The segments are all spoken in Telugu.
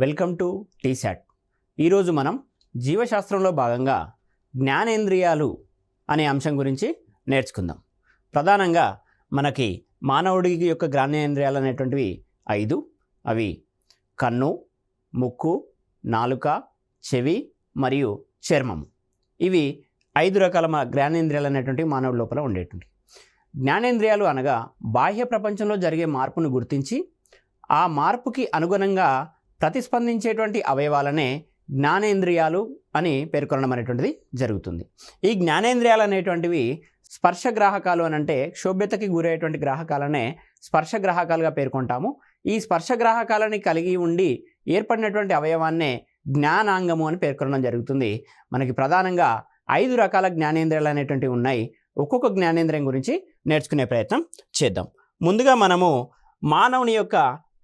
Welcome to T-SAT. ఈరోజు మనం జీవశాస్త్రంలో భాగంగా జ్ఞానేంద్రియాలు అనే అంశం గురించి నేర్చుకుందాం. ప్రధానంగా మనకి మానవుడికి యొక్క జ్ఞానేంద్రియాలు అనేటువంటివి 5. అవి కన్ను, ముక్కు, నాలుక, చెవి మరియు చర్మము. ఇవి 5 రకాల జ్ఞానేంద్రియాలు అనేటువంటివి మానవుడి లోపల ఉండేటువంటి. జ్ఞానేంద్రియాలు అనగా బాహ్య ప్రపంచంలో జరిగే మార్పును గుర్తించి ఆ మార్పుకి అనుగుణంగా ప్రతిస్పందించేటువంటి అవయవాలనే జ్ఞానేంద్రియాలు అని పేర్కొనడం అనేటువంటిది జరుగుతుంది. ఈ జ్ఞానేంద్రియాలు అనేటువంటివి స్పర్శగ్రాహకాలు అని అంటే క్షోభ్యతకి గురయ్యేటువంటి గ్రాహకాలనే స్పర్శగ్రాహకాలుగా పేర్కొంటాము. ఈ స్పర్శగ్రాహకాలని కలిగి ఉండి ఏర్పడినటువంటి అవయవాన్నే జ్ఞానాంగము అని పేర్కొనడం జరుగుతుంది. మనకి ప్రధానంగా 5 రకాల జ్ఞానేంద్రియాలు అనేటువంటివి ఉన్నాయి. ఒక్కొక్క జ్ఞానేంద్రియం గురించి నేర్చుకునే ప్రయత్నం చేద్దాం. ముందుగా మనము మానవుని యొక్క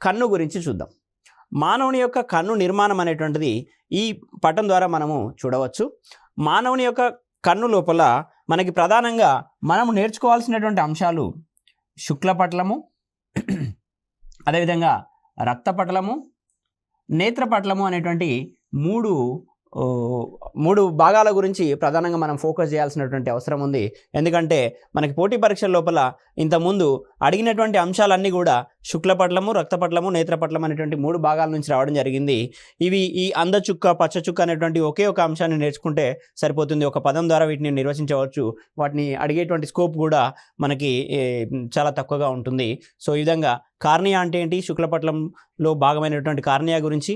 కన్ను గురించి చూద్దాం. మానవుని యొక్క కన్ను నిర్మాణం అనేటువంటిది ఈ పటం ద్వారా మనము చూడవచ్చు. మానవుని యొక్క కన్ను లోపల మనకి ప్రధానంగా మనము నేర్చుకోవాల్సినటువంటి అంశాలు శుక్లపటలము, అదేవిధంగా రక్తపటలము, నేత్రపటలము అనేటువంటి మూడు భాగాల గురించి ప్రధానంగా మనం ఫోకస్ చేయాల్సినటువంటి అవసరం ఉంది. ఎందుకంటే మనకి పోటీ పరీక్షల లోపల ఇంతకుముందు అడిగినటువంటి అంశాలన్నీ కూడా శుక్లపటలము, రక్తపటలము, నేత్రపటలం అనేటువంటి 3 భాగాల నుంచి రావడం జరిగింది. ఇవి ఈ అందచుక్క, పచ్చచుక్క అనేటువంటి ఒకే ఒక అంశాన్ని నేర్చుకుంటే సరిపోతుంది. ఒక పదం ద్వారా వీటిని నిర్వచించవచ్చు. వాటిని అడిగేటువంటి స్కోప్ కూడా మనకి చాలా తక్కువగా ఉంటుంది. సో ఈ విధంగా కార్నియా అంటే ఏంటి, శుక్లపటలంలో భాగమైనటువంటి కార్నియా గురించి,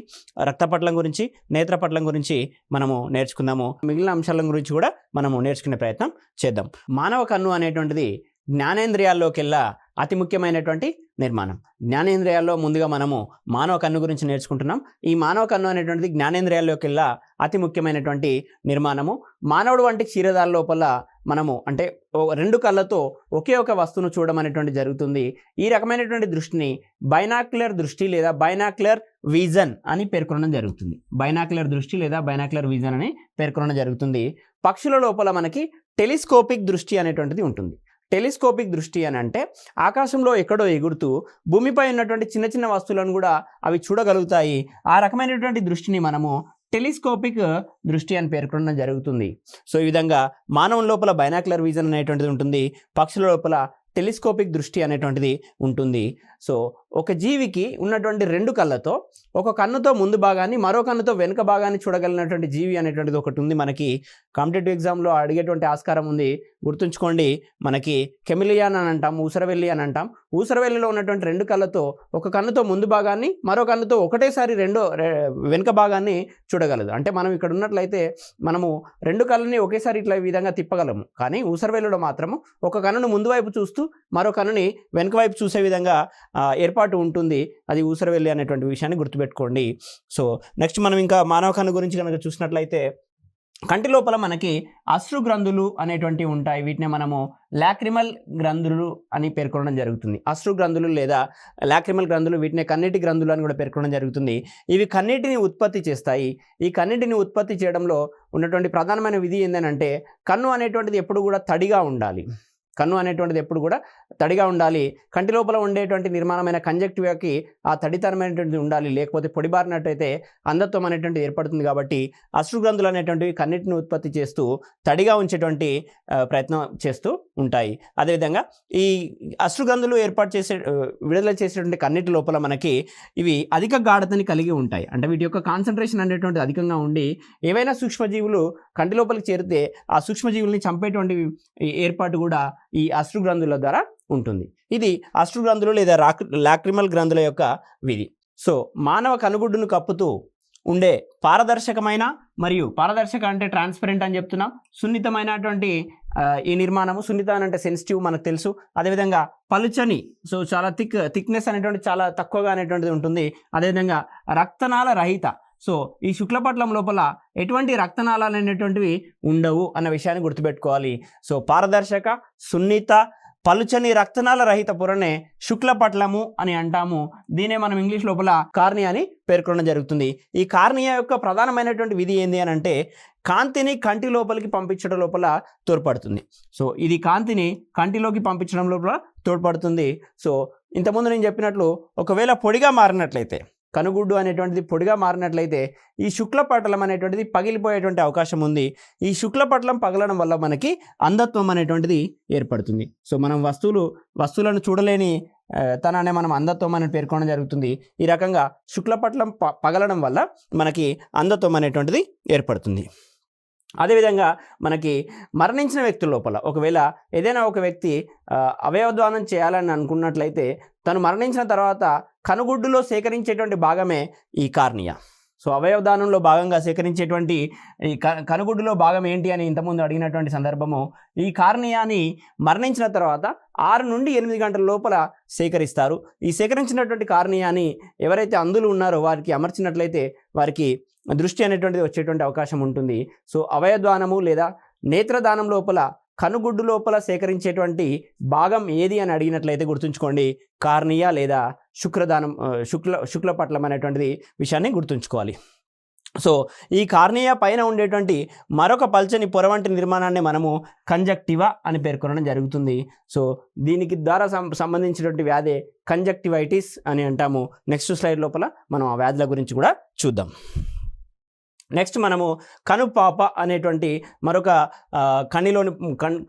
రక్తపటలం గురించి, నేత్రపటలం గురించి మనము నేర్చుకుందాము. మిగిలిన అంశాల గురించి కూడా మనము నేర్చుకునే ప్రయత్నం చేద్దాం. మానవ కన్ను అనేటువంటిది జ్ఞానేంద్రియాల్లోకెల్లా అతి ముఖ్యమైనటువంటి నిర్మాణం. జ్ఞానేంద్రియాల్లో ముందుగా మనము మానవ కన్ను గురించి నేర్చుకుంటున్నాం. ఈ మానవ కన్ను అనేటువంటిది జ్ఞానేంద్రియాల్లోకెల్లా అతి ముఖ్యమైనటువంటి నిర్మాణము. మానవుడు వంటి క్షీరదాల లోపల మనము అంటే 2 కళ్ళతో ఒకే ఒక వస్తువును చూడడం అనేటువంటి జరుగుతుంది. ఈ రకమైనటువంటి దృష్టిని బైనాక్యులర్ దృష్టి లేదా బైనాక్యులర్ విజన్ అని పేర్కొనడం జరుగుతుంది. బైనాక్యులర్ దృష్టి లేదా బైనాక్యులర్ విజన్ అని పేర్కొనడం జరుగుతుంది. పక్షుల లోపల మనకి టెలిస్కోపిక్ దృష్టి అనేటువంటిది ఉంటుంది. టెలిస్కోపిక్ దృష్టి అని అంటే ఆకాశంలో ఎక్కడో ఎగురుతూ భూమిపై ఉన్నటువంటి చిన్న చిన్న వస్తువులను కూడా అవి చూడగలుగుతాయి. ఆ రకమైనటువంటి దృష్టిని మనము టెలిస్కోపిక్ దృష్టి అని పేర్కొనడం జరుగుతుంది. సో ఈ విధంగా మానవుని లోపల బైనాక్యులర్ విజన్ అనేటువంటిది ఉంటుంది. పక్షుల లోపల టెలిస్కోపిక్ దృష్టి అనేటువంటిది ఉంటుంది. సో ఒక జీవికి ఉన్నటువంటి 2 కళ్ళతో ఒక కన్నుతో ముందు భాగాన్ని, మరో కన్నుతో వెనుక భాగాన్ని చూడగలిగినటువంటి జీవి అనేటువంటిది ఒకటి ఉంది. మనకి కాంపిటేటివ్ ఎగ్జామ్లో అడిగేటువంటి ఆస్కారం ఉంది. గుర్తుంచుకోండి, మనకి కెమిలియాన్ అని అంటాం, ఊసరవెల్లి అని అంటాం. ఊసరవెల్లిలో ఉన్నటువంటి 2 కళ్ళతో ఒక కన్నుతో ముందు భాగాన్ని, మరో కన్నుతో ఒకటేసారి వెనుక భాగాన్ని చూడగలదు. అంటే మనం ఇక్కడ ఉన్నట్లయితే మనము 2 కళ్ళని ఒకేసారి ఇట్లా ఈ విధంగా తిప్పగలము. కానీ ఊసరవెల్లిలో మాత్రము ఒక కన్నును ముందు వైపు చూస్తూ మరో కన్నుని వెనుక వైపు చూసే విధంగా ఏర్పాటు ఉంటుంది. అది ఊసరవెల్లి అనేటువంటి విషయాన్ని గుర్తుపెట్టుకోండి. సో నెక్స్ట్ మనం ఇంకా మానవ కన్ను గురించి కనుక చూసినట్లయితే కంటి లోపల మనకి అశ్రు గ్రంథులు అనేటువంటివి ఉంటాయి. వీటిని మనము లాక్రిమల్ గ్రంథులు అని పేర్కొనడం జరుగుతుంది. అశ్రు గ్రంథులు లేదా లాక్రిమల్ గ్రంథులు, వీటిని కన్నీటి గ్రంథులు అని కూడా పేర్కొనడం జరుగుతుంది. ఇవి కన్నీటిని ఉత్పత్తి చేస్తాయి. ఈ కన్నీటిని ఉత్పత్తి చేయడంలో ఉన్నటువంటి ప్రధానమైన విధి ఏంటంటే కన్ను అనేటువంటిది ఎప్పుడు కూడా తడిగా ఉండాలి. కన్ను అనేటువంటిది ఎప్పుడు కూడా తడిగా ఉండాలి. కంటి లోపల ఉండేటువంటి నిర్మాణమైన కంజక్టివాకి ఆ తడితనమైనటువంటిది ఉండాలి. లేకపోతే పొడిబారినట్టయితే అంధత్వం అనేటువంటిది ఏర్పడుతుంది. కాబట్టి అశ్రు గ్రంథులు అనేటువంటివి కన్నిటిని ఉత్పత్తి చేస్తూ తడిగా ఉంచేటువంటి ప్రయత్నం చేస్తూ ఉంటాయి. అదేవిధంగా ఈ అశ్రు గ్రంథులు విడుదల చేసేటువంటి కన్నిటి లోపల మనకి ఇవి అధిక గాఢతని కలిగి ఉంటాయి. అంటే వీటి యొక్క కాన్సన్ట్రేషన్ అనేటువంటిది అధికంగా ఉండి ఏవైనా సూక్ష్మజీవులు కంటి లోపలికి చేరితే ఆ సూక్ష్మజీవుల్ని చంపేటువంటి ఏర్పాటు కూడా ఈ అశ్రు గ్రంథుల ద్వారా ఉంటుంది. ఇది అశ్రు గ్రంథులు లేదా లాక్రిమల్ గ్రంథుల యొక్క విధి. సో మానవ కనుగుడ్డును కప్పుతూ ఉండే పారదర్శకమైన మరియు పారదర్శక అంటే ట్రాన్స్పరెంట్ అని చెప్తున్నాం, సున్నితమైనటువంటి ఈ నిర్మాణము. సున్నితం అంటే సెన్సిటివ్ మనకు తెలుసు. అదేవిధంగా పలుచని, సో చాలా థిక్నెస్ అనేటువంటి చాలా తక్కువగా అనేటువంటిది ఉంటుంది. అదేవిధంగా రక్తనాళ రహిత. సో ఈ శుక్లపటలం లోపల ఎటువంటి రక్తనాళాలు అనేటువంటివి ఉండవు అన్న విషయాన్ని గుర్తుపెట్టుకోవాలి. సో పారదర్శక, సున్నిత, పలుచని రక్తనాళ రహిత పొరనే శుక్లపటలము అని అంటాము. దీనే మనం ఇంగ్లీష్ లోపల కార్నియా అని పేర్కొనడం జరుగుతుంది. ఈ కార్నియా యొక్క ప్రధానమైనటువంటి విధి ఏంది అని అంటే కాంతిని కంటి లోపలికి పంపించడం లోపల తోడ్పడుతుంది. సో ఇది కాంతిని కంటిలోకి పంపించడం లోపల తోడ్పడుతుంది. సో ఇంతకుముందు నేను చెప్పినట్లు ఒకవేళ పొడిగా మారినట్లయితే కనుగుడ్డు అనేటువంటిది పొడిగా మారినట్లయితే ఈ శుక్లపటలం అనేటువంటిది పగిలిపోయేటువంటి అవకాశం ఉంది. ఈ శుక్లపటలం పగలడం వల్ల మనకి అంధత్వం అనేటువంటిది ఏర్పడుతుంది. సో మనం వస్తువులను చూడలేని తనాన్ని మనం అంధత్వం అని పేర్కొనడం జరుగుతుంది. ఈ రకంగా శుక్లపటలం పగలడం వల్ల మనకి అంధత్వం అనేటువంటిది ఏర్పడుతుంది. అదేవిధంగా మనకి మరణించిన వ్యక్తుల లోపల ఒకవేళ ఏదైనా ఒక వ్యక్తి అవయవదానం చేయాలని అనుకున్నట్లయితే తను మరణించిన తర్వాత కనుగుడ్డులో సేకరించేటువంటి భాగమే ఈ కార్నియా. సో అవయవదానంలో భాగంగా సేకరించేటువంటి ఈ కనుగుడ్డులో భాగం ఏంటి అని ఇంతకుముందు అడిగినటువంటి సందర్భము, ఈ కార్నియాని మరణించిన తర్వాత 6 నుండి 8 గంటల లోపల సేకరిస్తారు. ఈ సేకరించినటువంటి కార్నియాని ఎవరైతే అంధులు ఉన్నారో వారికి అమర్చినట్లయితే వారికి దృష్టి అనేటువంటిది వచ్చేటువంటి అవకాశం ఉంటుంది. సో అవయవదానము లేదా నేత్రదానం లోపల కనుగుడ్డు లోపల సేకరించేటువంటి భాగం ఏది అని అడిగినట్లయితే గుర్తుంచుకోండి, కార్నియా లేదా శుక్లపటలం అనేటువంటిది విషయాన్ని గుర్తుంచుకోవాలి. సో ఈ కార్నియా పైన ఉండేటువంటి మరొక పల్చని పొర వంటి నిర్మాణాన్ని మనము కంజక్టివా అని పేర్కొనడం జరుగుతుంది. సో దీనికి ద్వారా సంబంధించినటువంటి వ్యాధి కంజక్టివైటిస్ అని అంటాము. నెక్స్ట్ స్లైడ్ లోపల మనం ఆ వ్యాధుల గురించి కూడా చూద్దాం. నెక్స్ట్ మనము కనుపాప అనేటువంటి మరొక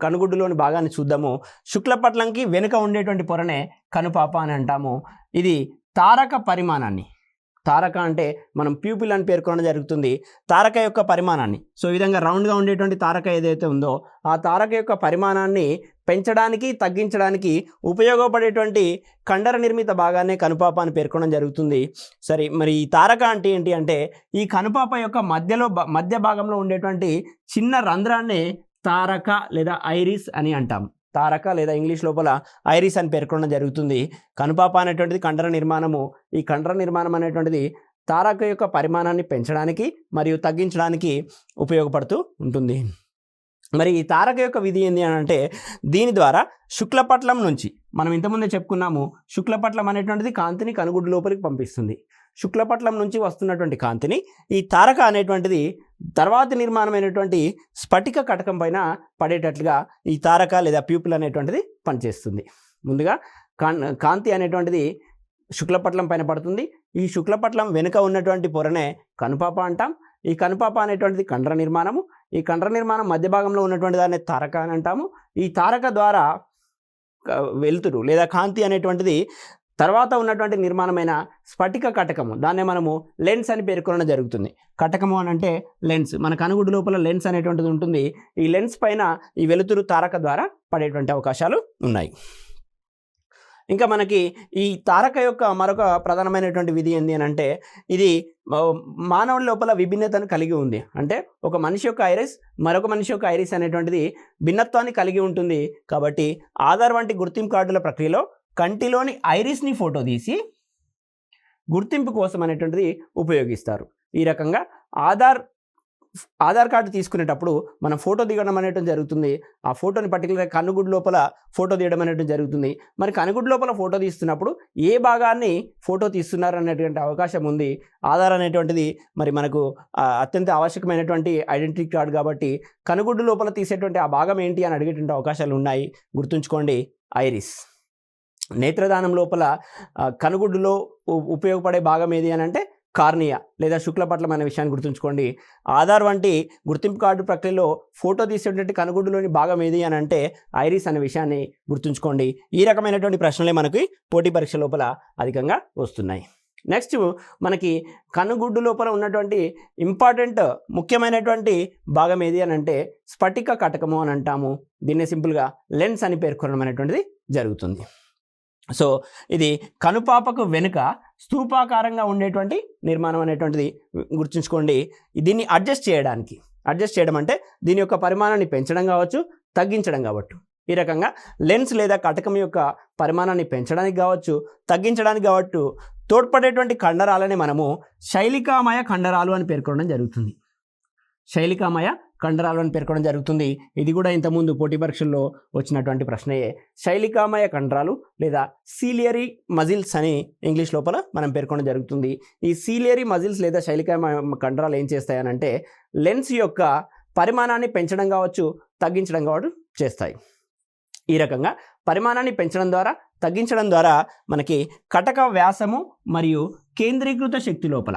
కనుగుడ్డులోని భాగాన్ని చూద్దాము. శుక్లపటలంకి వెనుక ఉండేటువంటి పొరనే కనుపాప అని అంటాము. ఇది తారక పరిమాణాన్ని, తారక అంటే మనం ప్యూపిల్ అని పేర్కొనడం జరుగుతుంది. తారక యొక్క పరిమాణాన్ని, సో ఈ విధంగా రౌండ్గా ఉండేటువంటి తారక ఏదైతే ఉందో ఆ తారక యొక్క పరిమాణాన్ని పెంచడానికి తగ్గించడానికి ఉపయోగపడేటువంటి కండర నిర్మిత భాగాన్ని కనుపాప అని పేర్కొనడం జరుగుతుంది. సరే, మరి ఈ తారక అంటే ఏంటి అంటే ఈ కనుపాప యొక్క మధ్య భాగంలో ఉండేటువంటి చిన్న రంధ్రాన్ని తారక లేదా ఐరిస్ అని అంటాం. తారక లేదా ఇంగ్లీష్ లోపల ఐరిస్ అని పేర్కొనడం జరుగుతుంది. కనుపాప అనేటువంటిది కండర నిర్మాణము. ఈ కండర నిర్మాణం అనేటువంటిది తారక యొక్క పరిమాణాన్ని పెంచడానికి మరియు తగ్గించడానికి ఉపయోగపడుతూ ఉంటుంది. మరి ఈ తారక యొక్క విధి ఏంటి అని అంటే దీని ద్వారా శుక్లపటలం నుంచి మనం ఇంతకుముందే చెప్పుకున్నాము, శుక్లపటలం అనేటువంటిది కాంతిని కనుగుడ్డు లోపలికి పంపిస్తుంది. శుక్లపటలం నుంచి వస్తున్నటువంటి కాంతిని ఈ తారక అనేటువంటిది తర్వాతి నిర్మాణమైనటువంటి స్ఫటిక కటకం పైన పడేటట్లుగా ఈ తారక లేదా ప్యూపిల్ అనేటువంటిది పనిచేస్తుంది. ముందుగా కాంతి అనేటువంటిది శుక్లపటలం పైన పడుతుంది. ఈ శుక్లపటలం వెనుక ఉన్నటువంటి పొరనే కనుపాప అంటాం. ఈ కనుపాప అనేటువంటిది కండర నిర్మాణము. ఈ కండర నిర్మాణం మధ్య భాగంలో ఉన్నటువంటి దాన్ని తారక అని అంటాము. ఈ తారక ద్వారా వెలుతురు లేదా కాంతి అనేటువంటిది తర్వాత ఉన్నటువంటి నిర్మాణమైన స్ఫటిక కటకము, దాన్నే మనము లెన్స్ అని పేర్కొనడం జరుగుతుంది. కటకము అని అంటే లెన్స్. మన కనుగుడ్డు లోపల లెన్స్ అనేటువంటిది ఉంటుంది. ఈ లెన్స్ పైన ఈ వెలుతురు తారక ద్వారా పడేటువంటి అవకాశాలు ఉన్నాయి. ఇంకా మనకి ఈ తారక యొక్క మరొక ప్రధానమైనటువంటి విధి ఏంటి అని అంటే ఇది మానవుల లోపల విభిన్నతను కలిగి ఉంది. అంటే ఒక మనిషి యొక్క ఐరిస్ మరొక మనిషి యొక్క ఐరిస్ అనేటువంటిది భిన్నత్వాన్ని కలిగి ఉంటుంది. కాబట్టి ఆధార్ వంటి గుర్తింపు కార్డుల ప్రక్రియలో కంటిలోని ఐరిస్ని ఫోటో తీసి గుర్తింపు కోసం అనేటువంటిది ఉపయోగిస్తారు. ఈ రకంగా ఆధార్ కార్డు తీసుకునేటప్పుడు మనం ఫోటో దిగడం అనేటువంటి జరుగుతుంది. ఆ ఫోటోని పర్టికులర్గా కనుగుడ్డు లోపల ఫోటో తీయడం అనేటువంటి జరుగుతుంది. మరి కనుగుడ్డు లోపల ఫోటో తీస్తున్నప్పుడు ఏ భాగాన్ని ఫోటో తీస్తున్నారు అనేటువంటి అవకాశం ఉంది. ఆధార్ అనేటువంటిది మరి మనకు అత్యంత ఆవశ్యకమైనటువంటి ఐడెంటిటీ కార్డు కాబట్టి కనుగుడ్డు లోపల తీసేటువంటి ఆ భాగం ఏంటి అని అడిగేటువంటి అవకాశాలు ఉన్నాయి. గుర్తుంచుకోండి, ఐరిస్. నేత్రదానం లోపల కనుగుడ్డులో ఉపయోగపడే భాగం ఏది అని అంటే కార్నియా లేదా శుక్లపటలం అనే విషయాన్ని గుర్తుంచుకోండి. ఆధార్ వంటి గుర్తింపు కార్డు ప్రక్రియలో ఫోటో తీసేటువంటి కనుగుడ్డులోని భాగం ఏది అని అంటే ఐరిస్ అనే విషయాన్ని గుర్తుంచుకోండి. ఈ రకమైనటువంటి ప్రశ్నలే మనకి పోటీ పరీక్ష లోపల అధికంగా వస్తున్నాయి. నెక్స్ట్ మనకి కనుగుడ్డు లోపల ఉన్నటువంటి ఇంపార్టెంట్ ముఖ్యమైనటువంటి భాగం ఏది అని అంటే స్ఫటిక కటకము అని అంటాము. దీన్ని సింపుల్గా లెన్స్ అని పేర్కొనడం అనేటువంటిది జరుగుతుంది. సో ఇది కనుపాపకు వెనుక స్తూపాకారంగా ఉండేటువంటి నిర్మాణం అనేటువంటిది గుర్తుంచుకోండి. దీన్ని అడ్జస్ట్ చేయడం అంటే దీని యొక్క పరిమాణాన్ని పెంచడం కావచ్చు, తగ్గించడం కావచ్చు. ఈ రకంగా లెన్స్ లేదా కటకం యొక్క పరిమాణాన్ని పెంచడానికి కావచ్చు, తగ్గించడానికి కావచ్చు తోడ్పడేటువంటి కండరాలని మనము శైలికామయ కండరాలు అని పేర్కొనడం జరుగుతుంది. శైలికామయ కండరాలు అని పేర్కొనడం జరుగుతుంది. ఇది కూడా ఇంతకుముందు పోటీ పరీక్షల్లో వచ్చినటువంటి ప్రశ్నయే. శైలికామయ కండరాలు లేదా సీలియరీ మజిల్స్ అని ఇంగ్లీష్ లోపల మనం పేర్కొనడం జరుగుతుంది. ఈ సీలియరీ మజిల్స్ లేదా శైలికామయ కండరాలు ఏం చేస్తాయనంటే లెన్స్ యొక్క పరిమాణాన్ని పెంచడం కావచ్చు, తగ్గించడం కావచ్చు చేస్తాయి. ఈ రకంగా పరిమాణాన్ని పెంచడం ద్వారా, తగ్గించడం ద్వారా మనకి కటక వ్యాసము మరియు కేంద్రీకృత శక్తి లోపల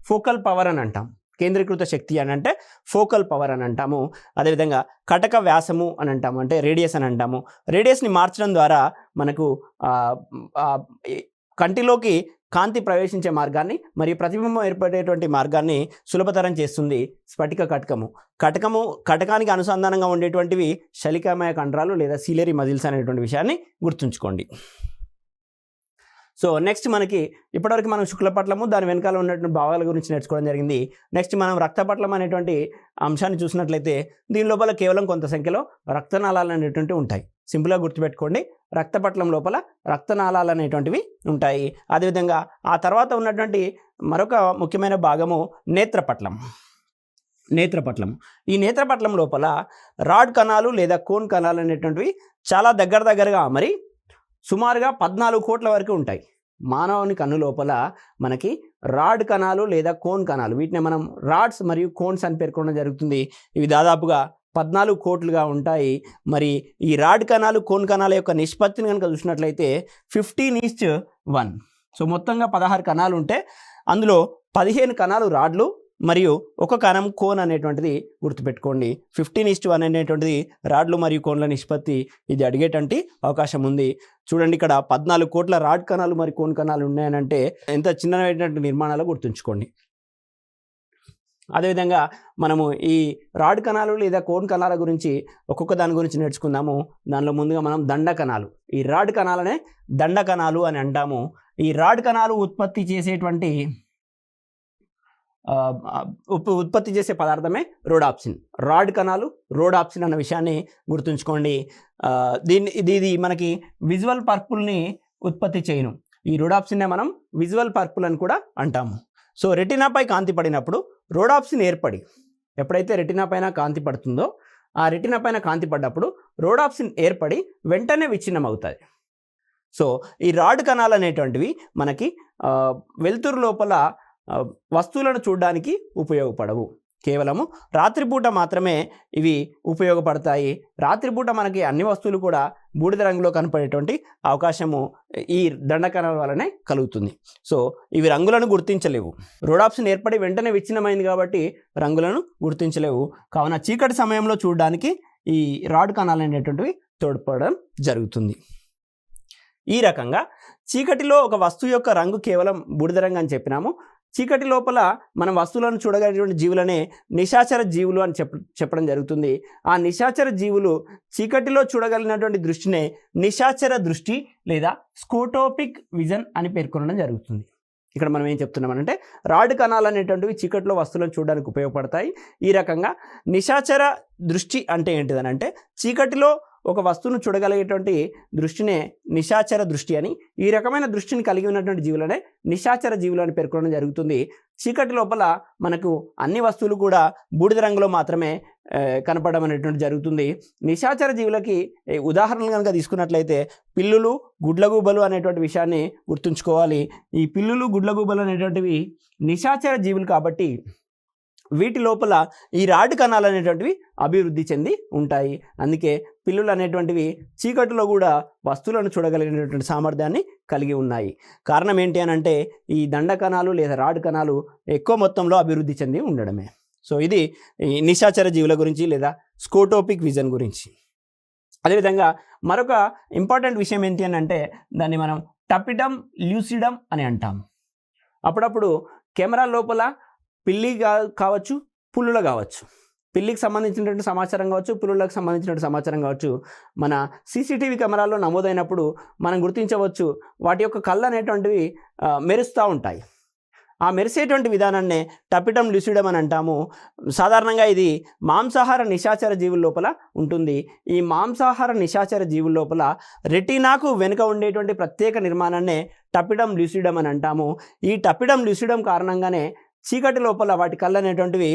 ఫోకల్ పవర్ అని అంటాం. కేంద్రీకృత శక్తి అని అంటే ఫోకల్ పవర్ అని అంటాము. అదేవిధంగా కటక వ్యాసము అని అంటాము, అంటే రేడియస్ అని అంటాము. రేడియస్ని మార్చడం ద్వారా మనకు కంటిలోకి కాంతి ప్రవేశించే మార్గాన్ని మరియు ప్రతిబింబం ఏర్పడేటువంటి మార్గాన్ని సులభతరం చేస్తుంది స్ఫటిక కటకానికి అనుసంధానంగా ఉండేటువంటివి శలికామయ కండరాలు లేదా సిలియరీ మజిల్స్ అనేటువంటి విషయాన్ని గుర్తుంచుకోండి. సో నెక్స్ట్ మనకి ఇప్పటివరకు మనం శుక్లపట్లము దాని వెనకాల ఉన్నటువంటి భాగాల గురించి నేర్చుకోవడం జరిగింది. నెక్స్ట్ మనం రక్తపట్లం అనేటువంటి అంశాన్ని చూసినట్లయితే దీని లోపల కేవలం కొంత సంఖ్యలో రక్తనాళాలు అనేటువంటివి ఉంటాయి. సింపుల్గా గుర్తుపెట్టుకోండి, రక్తపట్లం లోపల రక్తనాళాలు అనేటువంటివి ఉంటాయి. అదేవిధంగా ఆ తర్వాత ఉన్నటువంటి మరొక ముఖ్యమైన భాగము నేత్రపట్లం. ఈ నేత్రపట్లం లోపల రాడ్ కణాలు లేదా కోన్ కణాలు అనేటువంటివి చాలా దగ్గరగా మరి సుమారుగా 14 కోట్ల వరకు ఉంటాయి. మానవుని కన్ను లోపల మనకి రాడ్ కణాలు లేదా కోన్ కణాలు, వీటిని మనం రాడ్స్ మరియు కోన్స్ అని పేర్కొనడం జరుగుతుంది. ఇవి దాదాపుగా 14 కోట్లుగా ఉంటాయి. మరి ఈ రాడ్ కణాలు కోన్ కణాల యొక్క నిష్పత్తిని కనుక చూసినట్లయితే 15:1. సో మొత్తంగా 16 కణాలు ఉంటే అందులో 15 కణాలు రాడ్లు మరియు ఒక కణం కోన్ అనేటువంటిది గుర్తుపెట్టుకోండి. 15:1 అనేటువంటిది రాడ్లు మరియు కోన్ల నిష్పత్తి. ఇది అడిగేటువంటి అవకాశం ఉంది. చూడండి, ఇక్కడ 14 కోట్ల రాడ్ కణాలు మరియు కోన్ కణాలు ఉన్నాయనంటే ఎంత చిన్నటువంటి నిర్మాణాలు గుర్తుంచుకోండి. అదేవిధంగా మనము ఈ రాడ్ కణాలు లేదా కోన్ కణాల గురించి ఒక్కొక్క దాని గురించి నేర్చుకుందాము. దానిలో ముందుగా మనం దండ కణాలు, ఈ రాడ్ కణాలనే దండ కణాలు అని అంటాము. ఈ రాడ్ కణాలు ఉత్పత్తి చేసే పదార్థమే రోడాప్సిన్. రాడ్ కణాలు రోడాప్సిన్ అన్న విషయాన్ని గుర్తుంచుకోండి. ఇది మనకి విజువల్ పర్పుల్ని ఉత్పత్తి చేయను. ఈ రోడాప్సిన్నే మనం విజువల్ పర్పుల్ అని కూడా అంటాము. సో రెటినాపై కాంతి పడినప్పుడు రోడాప్సిన్ ఏర్పడి, ఎప్పుడైతే రెటినా పైన కాంతి పడుతుందో ఆ రెటినా పైన కాంతి పడ్డప్పుడు రోడాప్సిన్ ఏర్పడి వెంటనే విచ్ఛిన్నం అవుతుంది. సో ఈ రాడ్ కణాలు అనేటువంటివి మనకి వెలుతురు లోపల వస్తువులను చూడడానికి ఉపయోగపడవు. కేవలము రాత్రిపూట మాత్రమే ఇవి ఉపయోగపడతాయి. రాత్రిపూట మనకి అన్ని వస్తువులు కూడా బూడిద రంగులో కనపడేటువంటి అవకాశము ఈ దండ కణాల వల్లనే కలుగుతుంది. సో ఇవి రంగులను గుర్తించలేవు. రోడాప్సిన్ ఏర్పడి వెంటనే విచ్ఛిన్నమైంది కాబట్టి రంగులను గుర్తించలేవు. కావున చీకటి సమయంలో చూడడానికి ఈ రాడ్ కణాలు అనేటువంటివి తోడ్పడడం జరుగుతుంది. ఈ రకంగా చీకటిలో ఒక వస్తువు యొక్క రంగు కేవలం బూడిద రంగు అని చెప్పినాము. చీకటి లోపల మనం వస్తువులను చూడగలిగినటువంటి జీవులనే నిశాచర జీవులు అని చెప్పడం జరుగుతుంది. ఆ నిశాచర జీవులు చీకటిలో చూడగలిగినటువంటి దృష్టినే నిశాచర దృష్టి లేదా స్కోటోపిక్ విజన్ అని పేర్కొనడం జరుగుతుంది. ఇక్కడ మనం ఏం చెప్తున్నామనంటే రాడ్ కణాలు అనేటువంటివి చీకటిలో వస్తువులను చూడడానికి ఉపయోగపడతాయి. ఈ రకంగా నిశాచర దృష్టి అంటే ఏంటిదనంటే చీకటిలో ఒక వస్తువును చూడగలిగేటువంటి దృష్టినే నిశాచర దృష్టి అని, ఈ రకమైన దృష్టిని కలిగి ఉన్నటువంటి జీవులనే నిశాచర జీవులు అని పేర్కొనడం జరుగుతుంది. చీకటి లోపల మనకు అన్ని వస్తువులు కూడా బూడిద రంగులో మాత్రమే కనపడడం అనేటువంటి జరుగుతుంది. నిశాచర జీవులకి ఉదాహరణలు కనుక తీసుకున్నట్లయితే పిల్లులు, గుడ్లగూబలు అనేటువంటి విషయాన్ని గుర్తుంచుకోవాలి. ఈ పిల్లులు, గుడ్లగూబలు అనేటువంటివి నిశాచర జీవులు కాబట్టి వీటి లోపల ఈ రాడ్ కణాలు అనేటువంటివి అభివృద్ధి చెంది ఉంటాయి. అందుకే పిల్లులు అనేటువంటివి చీకటిలో కూడా వస్తువులను చూడగలిగినటువంటి సామర్థ్యాన్ని కలిగి ఉన్నాయి. కారణం ఏంటి అని అంటే ఈ దండ కణాలు లేదా రాడ్ కణాలు ఎక్కువ మొత్తంలో అభివృద్ధి చెంది ఉండడమే. సో ఇది నిశాచర జీవుల గురించి లేదా స్కోటోపిక్ విజన్ గురించి. అదేవిధంగా మరొక ఇంపార్టెంట్ విషయం ఏంటి అని అంటే దాన్ని మనం టపిటమ్ ల్యూసిడమ్ అని అంటాం. అప్పుడప్పుడు కెమెరా లోపల పిల్లి కావచ్చు, పుల్లులు కావచ్చు, పిల్లికి సంబంధించినటువంటి సమాచారం కావచ్చు, పుల్లులకు సంబంధించినటువంటి సమాచారం కావచ్చు, మన సీసీటీవీ కెమెరాల్లో నమోదైనప్పుడు మనం గుర్తించవచ్చు. వాటి యొక్క కళ్ళు అనేటువంటివి మెరుస్తూ ఉంటాయి. ఆ మెరిసేటువంటి విధానాన్నే టపిటమ్ ల్యూసిడమ్ అని అంటాము. సాధారణంగా ఇది మాంసాహార నిశాచర జీవుల లోపల ఉంటుంది. ఈ మాంసాహార నిశాచర జీవుల లోపల రెటీనాకు వెనుక ఉండేటువంటి ప్రత్యేక నిర్మాణాన్నే టపిటమ్ ల్యూసిడమ్ అని అంటాము. ఈ టపిటమ్ ల్యూసిడమ్ కారణంగానే చీకటి లోపల వాటి కళ్ళు అనేటువంటివి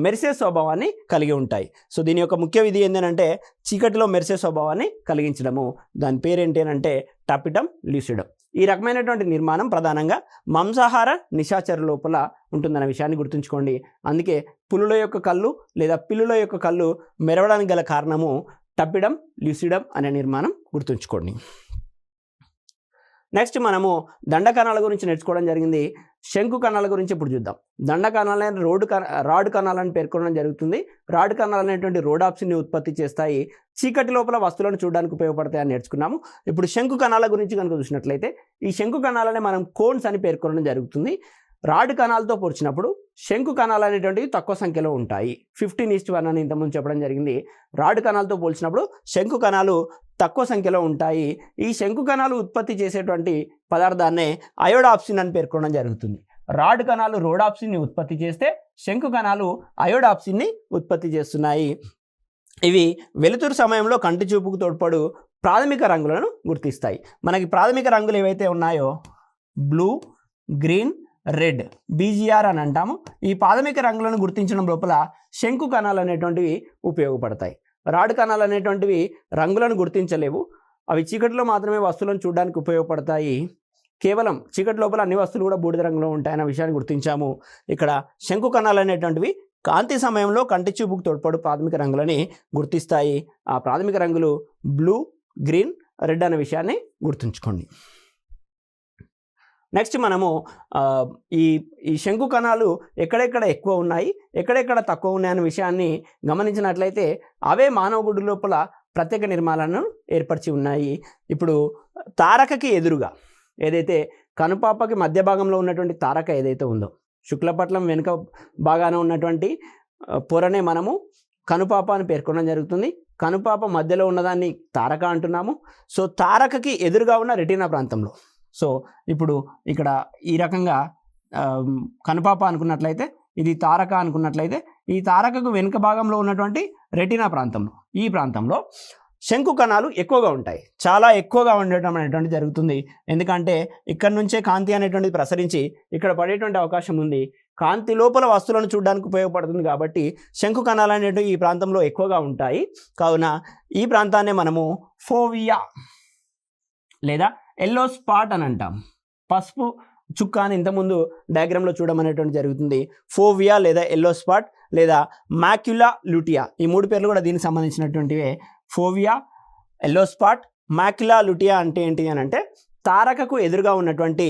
మెరిసే స్వభావాన్ని కలిగి ఉంటాయి. సో దీని యొక్క ముఖ్య విధి ఏంటంటే చీకటిలో మెరిసే స్వభావాన్ని కలిగించడము. దాని పేరేంటి అని అంటే టపిటమ్ ల్యూసిడమ్. ఈ రకమైనటువంటి నిర్మాణం ప్రధానంగా మాంసాహార నిశాచర లోపల ఉంటుందన్న విషయాన్ని గుర్తుంచుకోండి. అందుకే పులుల యొక్క కళ్ళు లేదా పిల్లుల యొక్క కళ్ళు మెరవడానికి గల కారణము టపిటమ్ ల్యూసిడమ్ అనే నిర్మాణం గుర్తుంచుకోండి. నెక్స్ట్ మనము దండ కణాల గురించి నేర్చుకోవడం జరిగింది. శంకు కణాల గురించి ఇప్పుడు చూద్దాం. దండ కణాలని రాడ్ కణాలని పేర్కొనడం జరుగుతుంది. రాడ్ కణాలు అనేటువంటి రోడాప్సిన్ని ఉత్పత్తి చేస్తాయి. చీకటి లోపల వస్తువులను చూడడానికి ఉపయోగపడతాయని నేర్చుకున్నాము. ఇప్పుడు శంకు కణాల గురించి కనుక చూసినట్లయితే ఈ శంకు కణాలని మనం కోన్స్ అని పేర్కొనడం జరుగుతుంది. రాడ్ కణాలతో పోల్చినప్పుడు శంకు కణాలు అనేటువంటివి తక్కువ సంఖ్యలో ఉంటాయి. 15:1 అని ఇంతకుముందు చెప్పడం జరిగింది. రాడ్ కణాలతో పోల్చినప్పుడు శంకు కణాలు తక్కువ సంఖ్యలో ఉంటాయి. ఈ శంకు కణాలు ఉత్పత్తి చేసేటువంటి పదార్థాన్నే అయోడాప్సిన్ అని పేర్కొనడం జరుగుతుంది. రాడ్ కణాలు రోడాప్సిన్ని ఉత్పత్తి చేస్తే శంకు కణాలు అయోడాప్సిన్ని ఉత్పత్తి చేస్తున్నాయి. ఇవి వెలుతురు సమయంలో కంటి చూపుకు తోడ్పడు ప్రాథమిక రంగులను గుర్తిస్తాయి. మనకి ప్రాథమిక రంగులు ఏవైతే ఉన్నాయో బ్లూ, గ్రీన్, రెడ్, బీజీఆర్ అని అంటాము. ఈ ప్రాథమిక రంగులను గుర్తించడం లోపల శంకు కణాలు అనేటువంటివి ఉపయోగపడతాయి. రాడ్ కణాలు అనేటువంటివి రంగులను గుర్తించలేవు. అవి చీకటిలో మాత్రమే వస్తువులను చూడడానికి ఉపయోగపడతాయి. కేవలం చీకటి లోపల అన్ని వస్తువులు కూడా బూడిద రంగులో ఉంటాయన్న విషయాన్ని గుర్తించాము. ఇక్కడ శంకు కణాలు అనేటువంటివి కాంతి సమయంలో కంటి చూపుకు తోడ్పడు ప్రాథమిక రంగులని గుర్తిస్తాయి. ఆ ప్రాథమిక రంగులు బ్లూ, గ్రీన్, రెడ్ అనే విషయాన్ని గుర్తుంచుకోండి. నెక్స్ట్ మనము ఈ శంకు కణాలు ఎక్కడెక్కడ ఎక్కువ ఉన్నాయి, ఎక్కడెక్కడ తక్కువ ఉన్నాయనే విషయాన్ని గమనించినట్లయితే అవే మానవ గుడ్డు లోపల ప్రత్యేక నిర్మాణాలను ఏర్పరిచి ఉన్నాయి. ఇప్పుడు తారకకి ఎదురుగా ఏదైతే కనుపాపకి మధ్య భాగంలో ఉన్నటువంటి తారక ఏదైతే ఉందో, శుక్లపట్లం వెనుక భాగాన ఉన్నటువంటి పొరనే మనము కనుపాప అని పేర్కొనడం జరుగుతుంది. కనుపాప మధ్యలో ఉన్నదాన్ని తారక అంటున్నాము. సో తారకకి ఎదురుగా ఉన్న రెటీనా ప్రాంతంలో, సో ఇప్పుడు ఇక్కడ ఈ రకంగా కనుపాప అనుకున్నట్లయితే, ఇది తారక అనుకున్నట్లయితే, ఈ తారకకు వెనుక భాగంలో ఉన్నటువంటి రెటీనా ప్రాంతంలో, ఈ ప్రాంతంలో శంకు కణాలు ఎక్కువగా ఉంటాయి. చాలా ఎక్కువగా ఉండటం అనేటువంటి జరుగుతుంది. ఎందుకంటే ఇక్కడ నుంచే కాంతి అనేటువంటిది ప్రసరించి ఇక్కడ పడేటువంటి అవకాశం ఉంది. కాంతి లోపల వస్తువులను చూడడానికి ఉపయోగపడుతుంది కాబట్టి శంకు కణాలు అనేటివి ఈ ప్రాంతంలో ఎక్కువగా ఉంటాయి. కావున ఈ ప్రాంతాన్ని మనము ఫోవియా లేదా ఎల్లో స్పాట్ అని అంటాం. పసుపు చుక్క అని ఇంతకుముందు డయాగ్రామ్లో చూడమనేటువంటి జరుగుతుంది. ఫోవియా లేదా ఎల్లో స్పాట్ లేదా మాక్యులా లుటియా, ఈ మూడు పేర్లు కూడా దీనికి సంబంధించినటువంటివే. ఫోవియా, ఎల్లో స్పాట్, మాక్యులా లుటియా అంటే ఏంటి అని అంటే తారకకు ఎదురుగా ఉన్నటువంటి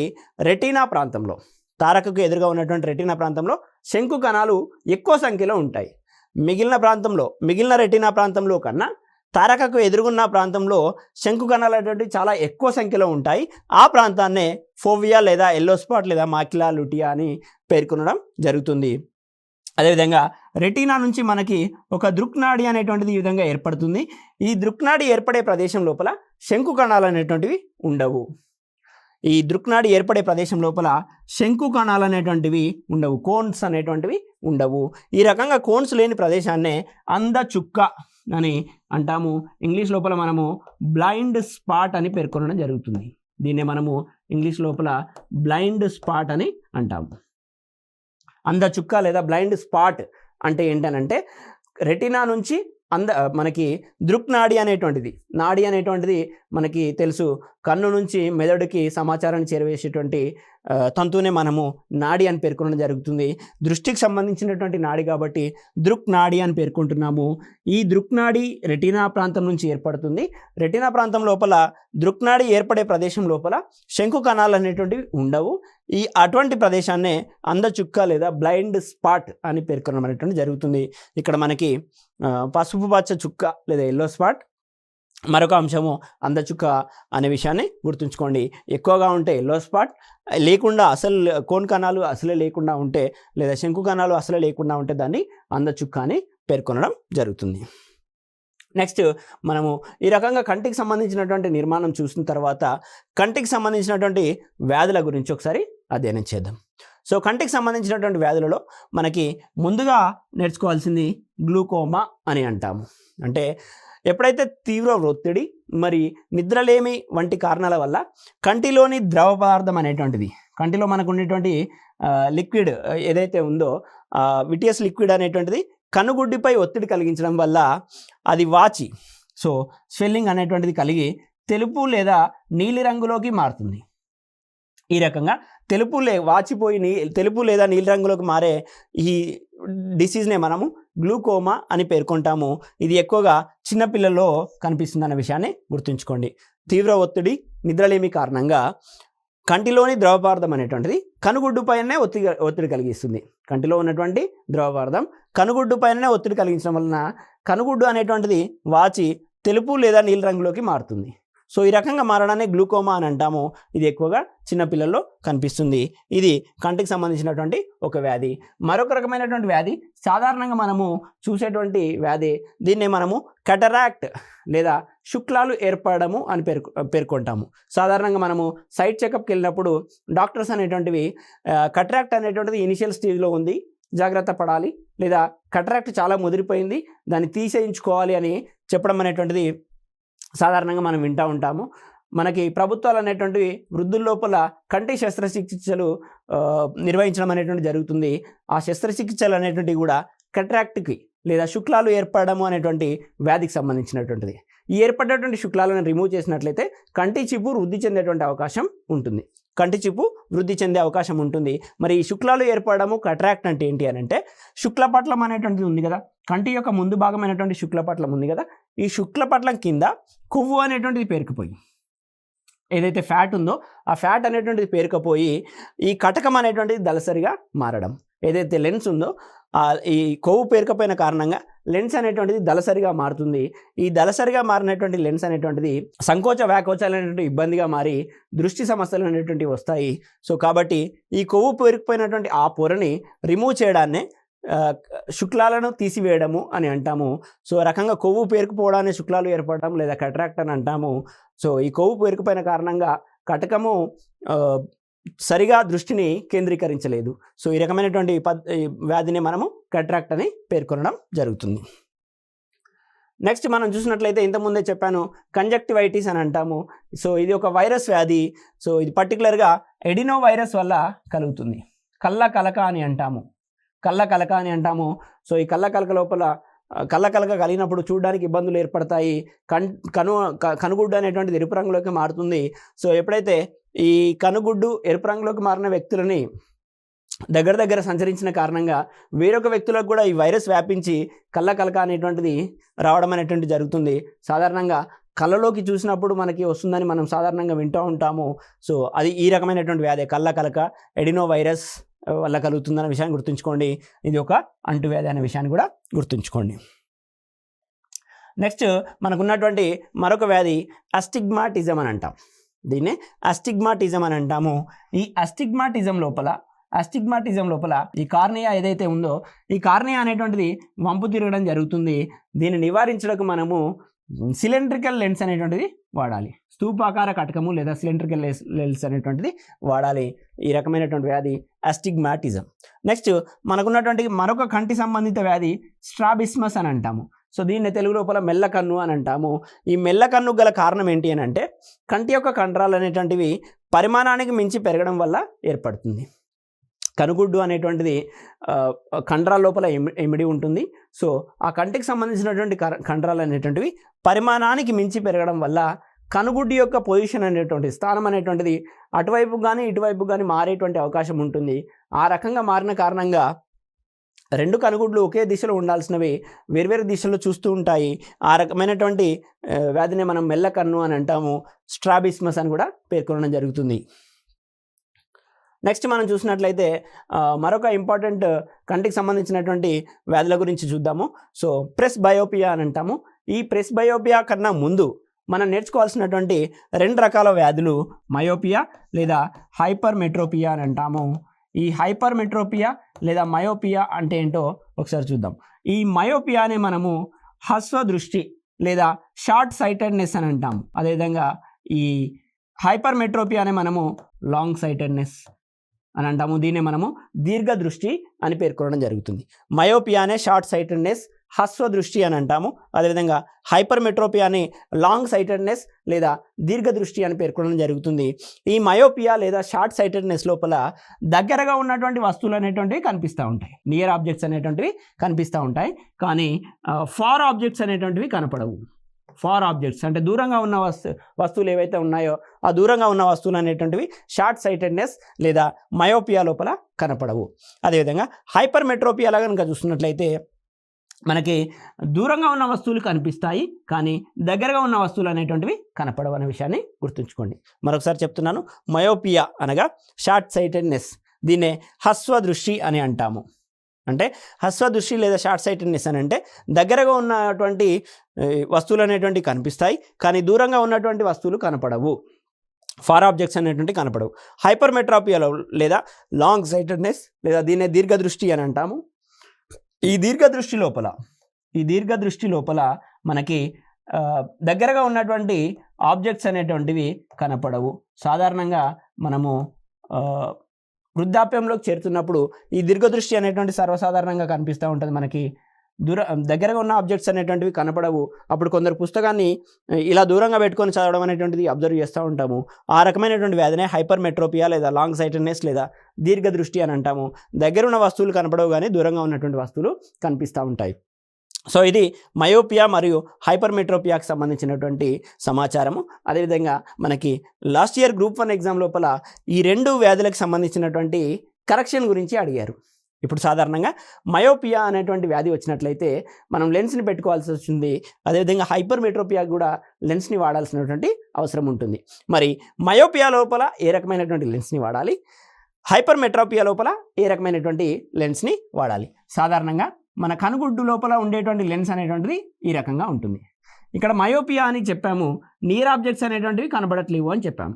రెటీనా ప్రాంతంలో, తారకకు ఎదురుగా ఉన్నటువంటి రెటీనా ప్రాంతంలో శంకు కణాలు ఎక్కువ సంఖ్యలో ఉంటాయి. మిగిలిన రెటీనా ప్రాంతంలో కన్నా తారకకు ఎదురుగున్న ప్రాంతంలో శంకు కణాలు అనేటువంటివి చాలా ఎక్కువ సంఖ్యలో ఉంటాయి. ఆ ప్రాంతాన్నే ఫోవియా లేదా ఎల్లో స్పాట్ లేదా మాక్యులా లుటియా అని పేర్కొనడం జరుగుతుంది. అదేవిధంగా రెటీనా నుంచి మనకి ఒక దృక్నాడి అనేటువంటిది ఈ విధంగా ఏర్పడుతుంది. ఈ దృక్నాడి ఏర్పడే ప్రదేశం లోపల శంకు కణాలు అనేటువంటివి ఉండవు. ఈ దృక్నాడి ఏర్పడే ప్రదేశం లోపల శంకు కణాలు అనేటువంటివి ఉండవు, కోన్స్ అనేటువంటివి ఉండవు. ఈ రకంగా కోన్స్ లేని ప్రదేశాన్నే అందచుక్క అని అంటాము. ఇంగ్లీష్ లోపల మనము బ్లైండ్ స్పాట్ అని పేర్కొనడం జరుగుతుంది. దీన్నే మనము ఇంగ్లీష్ లోపల బ్లైండ్ స్పాట్ అని అంటాము. అందచుక్క లేదా బ్లైండ్ స్పాట్ అంటే ఏంటనంటే రెటీనా నుంచి మనకి దృక్నాడి అనేటువంటిది, నాడి అనేటువంటిది మనకి తెలుసు, కన్ను నుంచి మెదడుకి సమాచారాన్ని చేరవేసేటువంటి తంతునే మనము నాడి అని పేర్కొనడం జరుగుతుంది. దృష్టికి సంబంధించినటువంటి నాడి కాబట్టి దృక్నాడి అని పేర్కొంటున్నాము. ఈ దృక్నాడి రెటీనా ప్రాంతం నుంచి ఏర్పడుతుంది. రెటీనా ప్రాంతం లోపల దృక్నాడి ఏర్పడే ప్రదేశం లోపల శంకు కణాలు అనేటువంటివి ఉండవు. అటువంటి ప్రదేశాన్నే అందచుక్క లేదా బ్లైండ్ స్పాట్ అని పేర్కొనడం అనేటువంటి జరుగుతుంది. ఇక్కడ మనకి పసుపు పచ్చ చుక్క లేదా ఎల్లో స్పాట్, మరొక అంశము అందచుక్క అనే విషయాన్ని గుర్తుంచుకోండి. ఎక్కువగా ఉంటే ఎల్లో స్పాట్, లేకుండా అసలు కోన్ కణాలు అసలే లేకుండా ఉంటే లేదా శంకు కణాలు అసలే లేకుండా ఉంటే దాన్ని అందచుక్క అని పేర్కొనడం జరుగుతుంది. నెక్స్ట్ మనము ఈ రకంగా కంటికి సంబంధించినటువంటి నిర్మాణం చూసిన తర్వాత కంటికి సంబంధించినటువంటి వ్యాధుల గురించి ఒకసారి అధ్యయనం చేద్దాం. సో కంటికి సంబంధించినటువంటి వ్యాధులలో మనకి ముందుగా నేర్చుకోవాల్సింది గ్లూకోమా అని అంటాము. అంటే ఎప్పుడైతే తీవ్ర ఒత్తిడి మరి నిద్రలేమి వంటి కారణాల వల్ల కంటిలోని ద్రవ పదార్థం అనేటువంటిది, కంటిలో మనకు ఉండేటువంటి లిక్విడ్ ఏదైతే ఉందో విటియస్ లిక్విడ్ అనేటువంటిది కనుగుడ్డిపై ఒత్తిడి కలిగించడం వల్ల అది వాచి, సో స్వెల్లింగ్ అనేటువంటిది కలిగి తెలుపు లేదా నీలి రంగులోకి మారుతుంది. ఈ రకంగా తెలుపు లేదా నీలి రంగులోకి మారే ఈ డిసీజ్నే మనము గ్లూకోమా అని పేర్కొంటాము. ఇది ఎక్కువగా చిన్నపిల్లల్లో కనిపిస్తుంది అనే విషయాన్ని గుర్తుంచుకోండి. తీవ్ర ఒత్తిడి నిద్రలేమి కారణంగా కంటిలోని ద్రవ పదార్థం అనేటువంటిది కనుగుడ్డు పైనే ఒత్తిడి కలిగిస్తుంది. కంటిలో ఉన్నటువంటి ద్రవ పదార్థం కనుగుడ్డు పైనే ఒత్తిడి కలిగించడం వలన కనుగుడ్డు అనేటువంటిది వాచి తెలుపు లేదా నీలి రంగులోకి మారుతుంది. సో ఈ రకంగా మారడాన్ని గ్లూకోమా అని అంటాము. ఇది ఎక్కువగా చిన్నపిల్లల్లో కనిపిస్తుంది. ఇది కంటికి సంబంధించినటువంటి ఒక వ్యాధి. మరొక రకమైనటువంటి వ్యాధి సాధారణంగా మనము చూసేటువంటి వ్యాధి, దీన్నే మనము కటరాక్ట్ లేదా శుక్లాలు ఏర్పడము అని పేర్కొంటాము. సాధారణంగా మనము సైట్ చెకప్కి వెళ్ళినప్పుడు డాక్టర్స్ అనేటువంటివి కటరాక్ట్ అనేటువంటిది ఇనిషియల్ స్టేజ్లో ఉంది, జాగ్రత్త పడాలి, లేదా కటరాక్ట్ చాలా ముదిరిపోయింది, దాన్ని తీసేయించుకోవాలి అని చెప్పడం అనేటువంటిది సాధారణంగా మనం వింటూ ఉంటాము. మనకి ప్రభుత్వాలు అనేటువంటివి వృద్ధుల లోపల కంటి శస్త్రచికిత్సలు నిర్వహించడం అనేటువంటి జరుగుతుంది. ఆ శస్త్రచికిత్సలు అనేటువంటివి కూడా కట్రాక్ట్కి లేదా శుక్లాలు ఏర్పడము అనేటువంటి వ్యాధికి సంబంధించినటువంటిది. ఈ ఏర్పడేటువంటి శుక్లాలను రిమూవ్ చేసినట్లయితే కంటి చిప్పు వృద్ధి చెందేటువంటి అవకాశం ఉంటుంది. కంటి చిప్పు వృద్ధి చెందే అవకాశం ఉంటుంది. మరి ఈ శుక్లాలు ఏర్పడము కట్రాక్ట్ అంటే ఏంటి అని అంటే, శుక్లపట్లం అనేటువంటిది ఉంది కదా, కంటి యొక్క ముందు భాగమైనటువంటి శుక్లపట్లం ఉంది కదా, ఈ శుక్లపట్లం కింద కొవ్వు అనేటువంటిది పేరుకుపోయి, ఏదైతే ఫ్యాట్ ఉందో ఆ ఫ్యాట్ అనేటువంటిది పేరుకుపోయి ఈ కటకం అనేటువంటిది దళసరిగా మారడం, ఏదైతే లెన్స్ ఉందో ఈ కొవ్వు పేరుకపోయిన కారణంగా లెన్స్ అనేటువంటిది దళసరిగా మారుతుంది. ఈ దళసరిగా మారినటువంటి లెన్స్ అనేటువంటిది సంకోచ వ్యాకోచాలు అనేటువంటి ఇబ్బందిగా మారి దృష్టి సమస్యలు అనేటువంటివి వస్తాయి. సో కాబట్టి ఈ కొవ్వు పేరుకుపోయినటువంటి ఆ పొరని రిమూవ్ చేయడాన్నే శుక్లాలను తీసివేయడము అని అంటాము. సో రకంగా కొవ్వు పేరుకుపోవడాన్ని శుక్లాలు ఏర్పడడం లేదా కట్రాక్ట్ అని అంటాము. సో ఈ కొవ్వు పేరుకుపోయిన కారణంగా కటకము సరిగా దృష్టిని కేంద్రీకరించలేదు. సో ఈ రకమైనటువంటి వ్యాధిని మనము కట్రాక్ట్ అని పేర్కొనడం జరుగుతుంది. నెక్స్ట్ మనం చూసినట్లయితే ఇంతకుముందే చెప్పాను, కంజక్టివైటిస్ అని అంటాము. సో ఇది ఒక వైరస్ వ్యాధి. సో ఇది పర్టికులర్గా ఎడినో వైరస్ వల్ల కలుగుతుంది. కళ్ళ కలక అని అంటాము. సో ఈ కళ్ళ కలక లోపల కళ్ళ కలక కలిగినప్పుడు చూడడానికి ఇబ్బందులు ఏర్పడతాయి. కనుగుడ్డు అనేటువంటిది ఎరుపు రంగులోకి మారుతుంది. సో ఎప్పుడైతే ఈ కనుగుడ్డు ఎరుపు రంగులోకి మారిన వ్యక్తులని దగ్గర సంచరించిన కారణంగా వేరొక వ్యక్తులకు కూడా ఈ వైరస్ వ్యాపించి కళ్ళ కలక అనేటువంటిది రావడం అనేటువంటి జరుగుతుంది. సాధారణంగా కళ్ళలోకి చూసినప్పుడు మనకి వస్తుందని మనం సాధారణంగా వింటూ ఉంటాము. సో అది ఈ రకమైనటువంటి వ్యాధి, కళ్ళ కలక ఎడినో వైరస్ వల్ల కలుగుతుందన్న విషయాన్ని గుర్తుంచుకోండి. ఇది ఒక అంటువ్యాధి అనే విషయాన్ని కూడా గుర్తుంచుకోండి. నెక్స్ట్ మనకున్నటువంటి మరొక వ్యాధి అస్టిగ్మాటిజం అని అంటాం. దీన్నే అస్టిగ్మాటిజం అని అంటాము. ఈ అస్టిగ్మాటిజం లోపల ఈ కార్నియా ఏదైతే ఉందో ఈ కార్నియా అనేటువంటిది వంపు తిరగడం జరుగుతుంది. దీన్ని నివారించడానికి మనము సిలిండ్రికల్ లెన్స్ అనేటువంటిది వాడాలి. స్తూపాకార కటకము లేదా సిలిండ్రికల్ లెన్స్ అనేటువంటిది వాడాలి. ఈ రకమైనటువంటి వ్యాధి అస్టిగ్మాటిజం. నెక్స్ట్ మనకున్నటువంటి మరొక కంటి సంబంధిత వ్యాధి స్ట్రాబిస్మస్ అని అంటాము. సో దీన్ని తెలుగు లోపల మెల్లకన్ను అని అంటాము. ఈ మెల్లకన్ను గల కారణం ఏంటి అని అంటే, కంటి యొక్క కండరాలు అనేటువంటివి పరిమాణానికి మించి పెరగడం వల్ల ఏర్పడుతుంది. కనుగుడ్డు అనేటువంటిది కండరాల లోపల ఇమిడి ఉంటుంది. సో ఆ కంటికి సంబంధించినటువంటి కండరాలు అనేటువంటివి పరిమాణానికి మించి పెరగడం వల్ల కనుగుడ్డు యొక్క పొజిషన్ అనేటువంటి స్థానం అనేటువంటిది అటువైపు కానీ ఇటువైపు కానీ మారేటువంటి అవకాశం ఉంటుంది. ఆ రకంగా మారిన కారణంగా రెండు కనుగుడ్లు ఒకే దిశలో ఉండాల్సినవి వేర్వేరు దిశలో చూస్తూ ఉంటాయి. ఆ రకమైనటువంటి వ్యాధిని మనం మెల్లకన్ను అని అంటాము. స్ట్రాబిస్మస్ అని కూడా పేర్కొనడం జరుగుతుంది. నెక్స్ట్ మనం చూసినట్లయితే మరొక ఇంపార్టెంట్ కంటికి సంబంధించినటువంటి వ్యాధుల గురించి చూద్దాము. సో ప్రెస్ బయోపియా అని అంటాము. ఈ ప్రెస్ బయోపియా కన్నా ముందు మనం నేర్చుకోవాల్సినటువంటి రెండు రకాల వ్యాధులు మయోపియా లేదా హైపర్ మెట్రోపియా అని అంటాము. ఈ హైపర్ మెట్రోపియా లేదా మయోపియా అంటే ఏంటో ఒకసారి చూద్దాం. ఈ మయోపియానే మనము హస్వ దృష్టి లేదా షార్ట్ సైటెడ్నెస్ అని అంటాము. అదేవిధంగా ఈ హైపర్ మెట్రోపియానే మనము లాంగ్ సైటెడ్నెస్ అని అంటాము. దీన్నే మనము దీర్ఘ దృష్టి అని పేర్కొనడం జరుగుతుంది. మయోపియానే షార్ట్ సైటెడ్నెస్, హస్వ దృష్టి అని అంటాము. అదేవిధంగా హైపర్ మెట్రోపియాని లాంగ్ సైటెడ్నెస్ లేదా దీర్ఘ దృష్టి అని పేర్కొనడం జరుగుతుంది. ఈ మయోపియా లేదా షార్ట్ సైటెడ్నెస్ లోపల దగ్గరగా ఉన్నటువంటి వస్తువులు అనేటువంటివి కనిపిస్తూ ఉంటాయి, నియర్ ఆబ్జెక్ట్స్ అనేటువంటివి కనిపిస్తూ ఉంటాయి. కానీ ఫార్ ఆబ్జెక్ట్స్ అనేటువంటివి కనపడవు. ఫార్ ఆబ్జెక్ట్స్ అంటే దూరంగా ఉన్న వస్తువులు ఏవైతే ఉన్నాయో ఆ దూరంగా ఉన్న వస్తువులు అనేటువంటివి షార్ట్ సైటెడ్నెస్ లేదా మయోపియా లోపల కనపడవు. అదేవిధంగా హైపర్ మెట్రోపియాలా కనుక చూస్తున్నట్లయితే మనకి దూరంగా ఉన్న వస్తువులు కనిపిస్తాయి కానీ దగ్గరగా ఉన్న వస్తువులు అనేటువంటివి కనపడవు అనే విషయాన్ని గుర్తుంచుకోండి. మరొకసారి చెప్తున్నాను, మయోపియా అనగా షార్ట్ సైటెడ్నెస్, దీన్నే హస్వ దృష్టి అని అంటాము. అంటే హస్వ దృష్టి లేదా షార్ట్ సైటెడ్నెస్ అని అంటే దగ్గరగా ఉన్నటువంటి వస్తువులు అనేటువంటివి కనిపిస్తాయి కానీ దూరంగా ఉన్నటువంటి వస్తువులు కనపడవు, ఫార్ ఆబ్జెక్ట్స్ అనేటువంటి కనపడవు. హైపర్మెట్రాపియాలో లేదా లాంగ్ సైటెడ్నెస్ లేదా దీన్నే దీర్ఘదృష్టి అని అంటాము. ఈ దీర్ఘదృష్టి లోపల మనకి దగ్గరగా ఉన్నటువంటి ఆబ్జెక్ట్స్ అనేటువంటివి కనపడవు. సాధారణంగా మనము వృద్ధాప్యంలోకి చేరుతున్నప్పుడు ఈ దీర్ఘదృష్టి అనేటువంటి సర్వసాధారణంగా కనిపిస్తూ ఉంటుంది. మనకి దగ్గరగా ఉన్న ఆబ్జెక్ట్స్ అనేటువంటివి కనపడవు. అప్పుడు కొందరు పుస్తకాన్ని ఇలా దూరంగా పెట్టుకొని చదవడం అనేటువంటిది అబ్జర్వ్ చేస్తూ ఉంటాము. ఆ రకమైనటువంటి వ్యాధినే హైపర్మెట్రోపియా లేదా లాంగ్ సైటెడ్నెస్ లేదా దీర్ఘదృష్టి అని అంటాము. దగ్గర ఉన్న వస్తువులు కనపడవు కానీ దూరంగా ఉన్నటువంటి వస్తువులు కనిపిస్తూ ఉంటాయి. సో ఇది మయోపియా మరియు హైపర్మెట్రోపియాకి సంబంధించినటువంటి సమాచారము. అదేవిధంగా మనకి లాస్ట్ ఇయర్ గ్రూప్ 1 ఎగ్జామ్ లోపల ఈ 2 వ్యాధులకు సంబంధించినటువంటి కరెక్షన్ గురించి అడిగారు. ఇప్పుడు సాధారణంగా మయోపియా అనేటువంటి వ్యాధి వచ్చినట్లయితే మనం లెన్స్ని పెట్టుకోవాల్సి వస్తుంది. అదేవిధంగా హైపర్మెట్రోపియా కూడా లెన్స్ని వాడాల్సినటువంటి అవసరం ఉంటుంది. మరి మయోపియా లోపల ఏ రకమైనటువంటి లెన్స్ని వాడాలి, హైపర్మెట్రోపియా లోపల ఏ రకమైనటువంటి లెన్స్ని వాడాలి? సాధారణంగా మన కనుగుడ్డు లోపల ఉండేటువంటి లెన్స్ అనేటువంటిది ఈ రకంగా ఉంటుంది. ఇక్కడ మయోపియా అని చెప్పాము, నియర్ ఆబ్జెక్ట్స్ అనేటువంటివి కనపడట్లేవు అని చెప్పాము.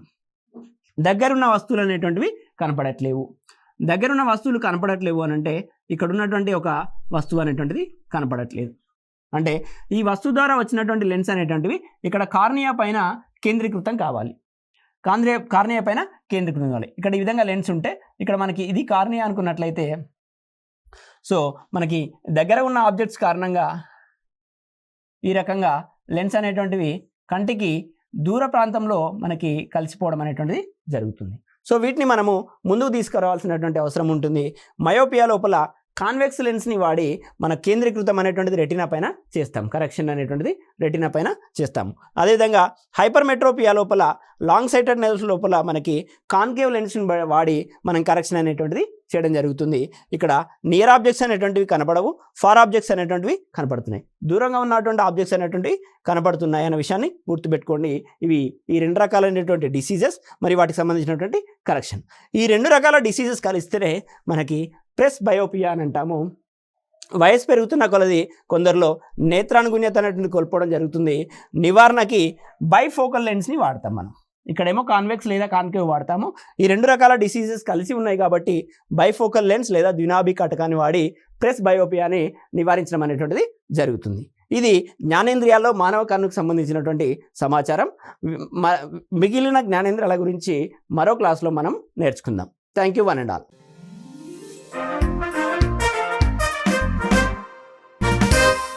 దగ్గరున్న వస్తువులు అనేటువంటివి కనపడట్లేవు. దగ్గరున్న వస్తువులు కనపడట్లేవు అని అంటే ఇక్కడ ఉన్నటువంటి ఒక వస్తువు అనేటువంటిది కనపడట్లేదు. అంటే ఈ వస్తువు ద్వారా వచ్చినటువంటి లెన్స్ అనేటువంటివి ఇక్కడ కార్నియా పైన కేంద్రీకృతం కావాలి. కార్నియా పైన కేంద్రీకృతం కావాలి. ఇక్కడ ఈ విధంగా లెన్స్ ఉంటే ఇక్కడ మనకి ఇది కార్నియా అనుకున్నట్లయితే, సో మనకి దగ్గర ఉన్న ఆబ్జెక్ట్స్ కారణంగా ఈ రకంగా లెన్స్ అనేటువంటివి కంటికి దూర ప్రాంతంలో మనకి కలిసిపోవడం అనేటువంటిది జరుగుతుంది. సో వీటిని మనము ముందుకు తీసుకురావాల్సినటువంటి అవసరం ఉంటుంది. మయోపియా లోపల కాన్వెక్స్ లెన్స్ని వాడి మన కేంద్రీకృతం అనేటువంటిది రెటీనా పైన చేస్తాం, కరెక్షన్ అనేటువంటిది రెటీనా పైన చేస్తాము. అదేవిధంగా హైపర్మెట్రోపియా లోపల లాంగ్ సైటెడ్నెస్ లోపల మనకి కాన్కేవ్ లెన్స్ని వాడి మనం కరెక్షన్ అనేటువంటిది చేయడం జరుగుతుంది. ఇక్కడ నియర్ ఆబ్జెక్ట్స్ అనేటువంటివి కనపడవు, ఫార్ ఆబ్జెక్ట్స్ అనేటువంటివి కనపడుతున్నాయి. దూరంగా ఉన్నటువంటి ఆబ్జెక్ట్స్ అనేటువంటివి కనపడుతున్నాయి అనే విషయాన్ని గుర్తుపెట్టుకోండి. ఇవి ఈ 2 రకాలైనటువంటి డిసీజెస్, మరి వాటికి సంబంధించినటువంటి కరెక్షన్. ఈ 2 రకాల డిసీజెస్ కలిస్తేనే మనకి ప్రెస్ బయోపియా అని అంటాము. వయసు పెరుగుతున్న కొలది కొందరిలో నేత్రానుగుణ్యత అనేటువంటి కోల్పోవడం జరుగుతుంది. నివారణకి బైఫోకల్ లెన్స్ని వాడతాం మనం. ఇక్కడేమో కాన్వెక్స్ లేదా కాన్కేవ్ వాడతాము. ఈ 2 రకాల డిసీజెస్ కలిసి ఉన్నాయి కాబట్టి బైఫోకల్ లెన్స్ లేదా ద్వినాభి కటకాన్ని వాడి ప్రెస్ బయోపియాని నివారించడం అనేటువంటిది జరుగుతుంది. ఇది జ్ఞానేంద్రియాల్లో మానవ కన్నుకు సంబంధించినటువంటి సమాచారం. మిగిలిన జ్ఞానేంద్రియాల గురించి మరో క్లాస్లో మనం నేర్చుకుందాం. Thank you one and all.